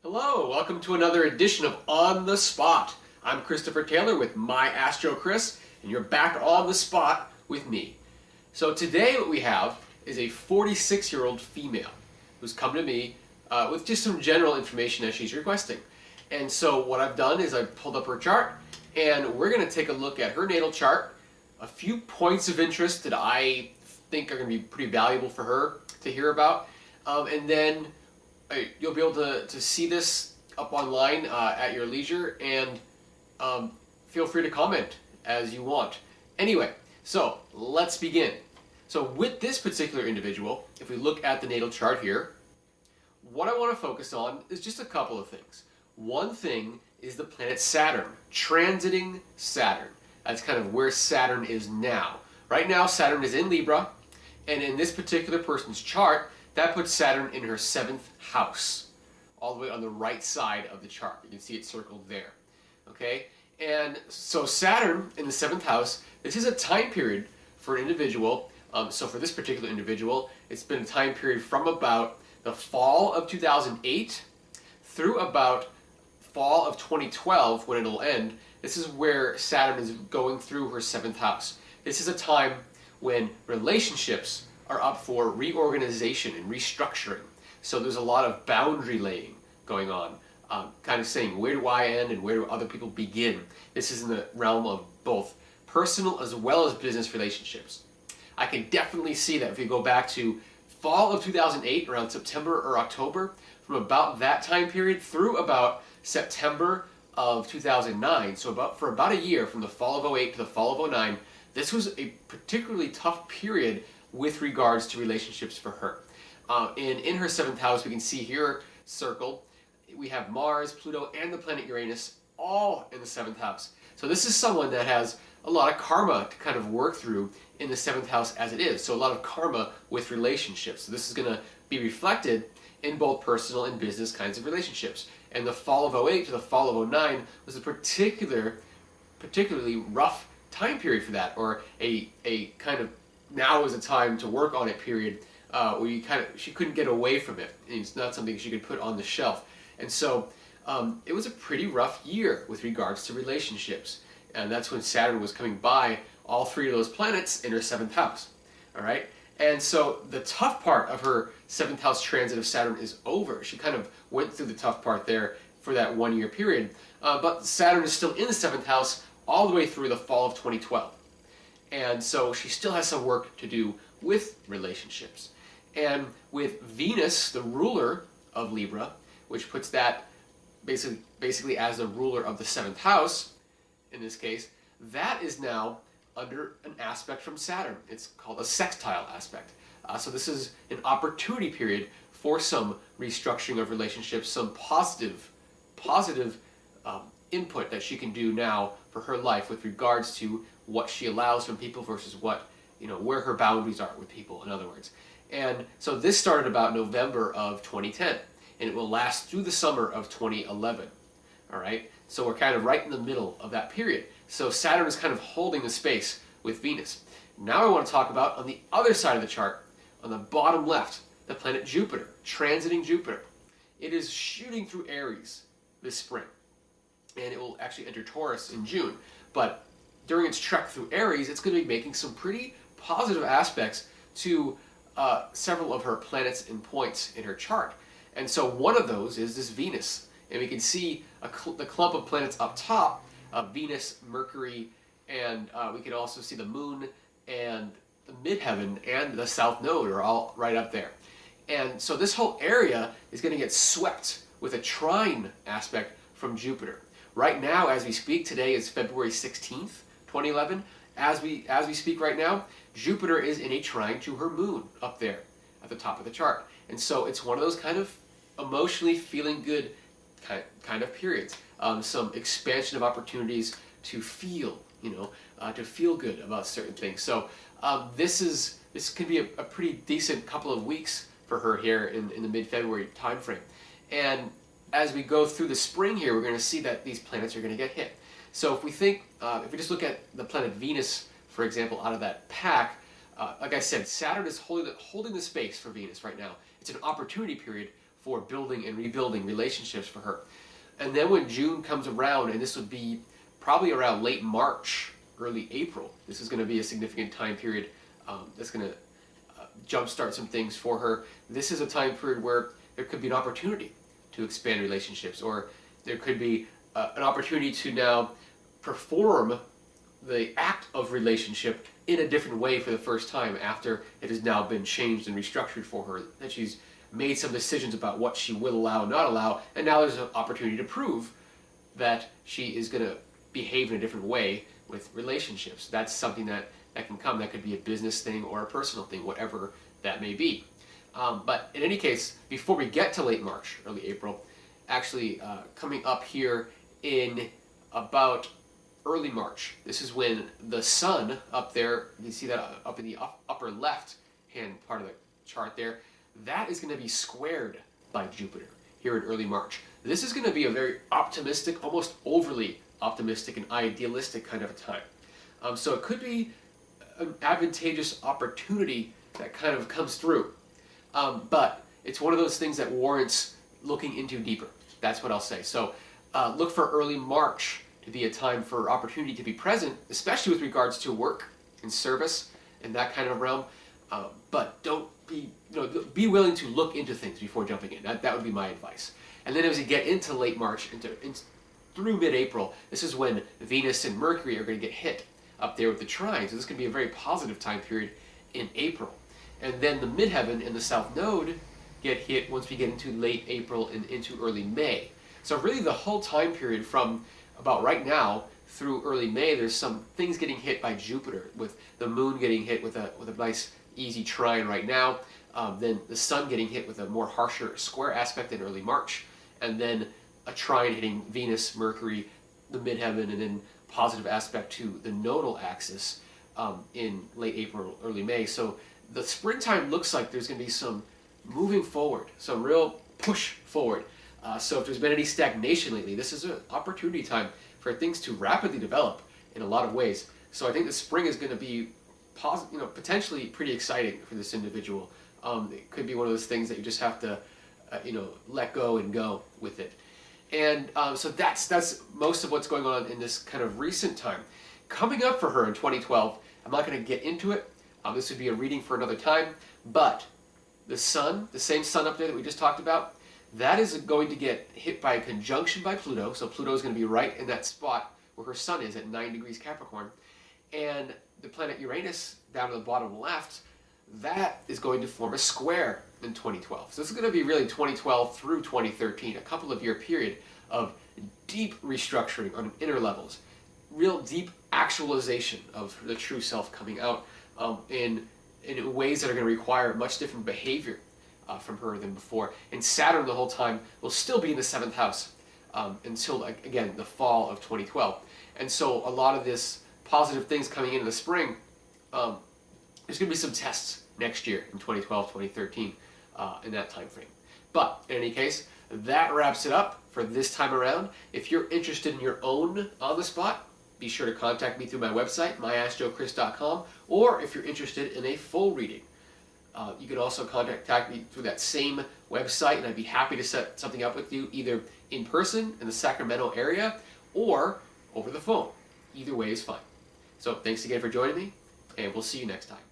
Hello, welcome to another edition of On the Spot. I'm Christopher Taylor with My Astro Chris, and you're back on the spot with me. So today what we have is a 46-year-old female who's come to me with just some general information as she's requesting. And so what I've done is I've pulled up her chart, and we're going to take a look at her natal chart, a few points of interest that I think are going to be pretty valuable for her to hear about, and then you'll be able to see this up online at your leisure, and feel free to comment as you want. Anyway, so let's begin. So with this particular individual, if we look at the natal chart here, what I want to focus on is just a couple of things. One thing is the planet Saturn, transiting Saturn. That's kind of where Saturn is now. Right now, Saturn is in Libra, and in this particular person's chart, that puts Saturn in her 7th house, all the way on the right side of the chart. You can see it circled there. Okay? And so Saturn in the 7th house, this is a time period for an individual. So for this particular individual, it's been a time period from about the fall of 2008 through about fall of 2012 when it'll end. This is where Saturn is going through her 7th house. This is a time when relationships are up for reorganization and restructuring. So there's a lot of boundary laying going on, kind of saying, where do I end and where do other people begin? This is in the realm of both personal as well as business relationships. I can definitely see that if you go back to fall of 2008, around September or October, from about that time period through about September of 2009, so for about a year, from the fall of 2008 to the fall of 2009, this was a particularly tough period with regards to relationships for her. In her 7th house, we can see here circled, we have Mars, Pluto, and the planet Uranus all in the 7th house. So this is someone that has a lot of karma to kind of work through in the 7th house as it is. So a lot of karma with relationships. So this is going to be reflected in both personal and business kinds of relationships. And the fall of 2008 to the fall of 2009 was a particularly rough time period for that, or a kind of now is a time to work on it period where she couldn't get away from it. It's not something she could put on the shelf. And so it was a pretty rough year with regards to relationships. And that's when Saturn was coming by all three of those planets in her 7th house. All right? And so the tough part of her 7th house transit of Saturn is over. She kind of went through the tough part there for that 1 year period. But Saturn is still in the 7th house all the way through the fall of 2012. And so she still has some work to do with relationships. And with Venus, the ruler of Libra, which puts that basically as the ruler of the 7th house, in this case, that is now under an aspect from Saturn. It's called a sextile aspect. So this is an opportunity period for some restructuring of relationships, some positive input that she can do now for her life with regards to what she allows from people versus what, where her boundaries are with people, in other words. And so this started about November of 2010, and it will last through the summer of 2011. All right? So we're kind of right in the middle of that period. So Saturn is kind of holding the space with Venus. Now I want to talk about, on the other side of the chart, on the bottom left, the planet Jupiter, transiting Jupiter. It is shooting through Aries this spring, and it will actually enter Taurus in June. But during its trek through Aries, it's going to be making some pretty positive aspects to several of her planets and points in her chart. And so one of those is this Venus. And we can see the clump of planets up top, Venus, Mercury, and we can also see the Moon and the midheaven and the South Node are all right up there. And so this whole area is going to get swept with a trine aspect from Jupiter. Right now, as we speak, today is February 16th, 2011. As we speak right now, Jupiter is in a trine to her moon up there at the top of the chart. And so it's one of those kind of emotionally feeling good kind of periods. Some expansion of opportunities to feel, to feel good about certain things. So this could be a pretty decent couple of weeks for her here in the mid-February time frame. And as we go through the spring here, we're going to see that these planets are going to get hit. So if we think, if we just look at the planet Venus, for example, out of that pack, like I said, Saturn is holding the space for Venus right now. It's an opportunity period for building and rebuilding relationships for her. And then when June comes around, and this would be probably around late March, early April, this is going to be a significant time period that's going to jumpstart some things for her. This is a time period where there could be an opportunity to expand relationships, or there could be an opportunity to now perform the act of relationship in a different way for the first time after it has now been changed and restructured for her, that she's made some decisions about what she will allow and not allow, and now there's an opportunity to prove that she is going to behave in a different way with relationships. That's something that can come. That could be a business thing or a personal thing, whatever that may be. But in any case, before we get to late March, early April, actually coming up here in about early March, this is when the sun up there, you see that up in the upper left hand part of the chart there, that is going to be squared by Jupiter here in early March. This is going to be a very optimistic, almost overly optimistic and idealistic kind of a time. So it could be an advantageous opportunity that kind of comes through. But it's one of those things that warrants looking into deeper. That's what I'll say. So look for early March to be a time for opportunity to be present, especially with regards to work and service and that kind of realm. But don't be willing to look into things before jumping in. That would be my advice. And then as you get into late March, through mid-April, this is when Venus and Mercury are going to get hit up there with the trine. So this is going to be a very positive time period in April. And then the midheaven and the south node get hit once we get into late April and into early May. So really the whole time period from about right now through early May, there's some things getting hit by Jupiter, with the moon getting hit with a nice easy trine right now, then the sun getting hit with a more harsher square aspect in early March, and then a trine hitting Venus, Mercury, the midheaven, and then positive aspect to the nodal axis in late April, early May. So the springtime looks like there's going to be some moving forward, some real push forward. So if there's been any stagnation lately, this is an opportunity time for things to rapidly develop in a lot of ways. So I think the spring is going to be potentially pretty exciting for this individual. It could be one of those things that you just have to let go and go with it. And so that's most of what's going on in this kind of recent time. Coming up for her in 2012, I'm not going to get into it. This would be a reading for another time. But the sun, the same sun up there that we just talked about, that is going to get hit by a conjunction by Pluto. So Pluto is going to be right in that spot where her sun is at 9 degrees Capricorn. And the planet Uranus, down to the bottom left, that is going to form a square in 2012. So this is going to be really 2012 through 2013, a couple of year period of deep restructuring on inner levels, real deep actualization of the true self coming out in ways that are going to require much different behavior from her than before. And Saturn the whole time will still be in the 7th house until, again, the fall of 2012. And so a lot of this positive things coming into the spring, there's going to be some tests next year in 2012, 2013 in that time frame. But in any case, that wraps it up for this time around. If you're interested in your own on the spot, be sure to contact me through my website, myaskjoechris.com, or if you're interested in a full reading, you can also contact me through that same website, and I'd be happy to set something up with you either in person in the Sacramento area or over the phone. Either way is fine. So thanks again for joining me, and we'll see you next time.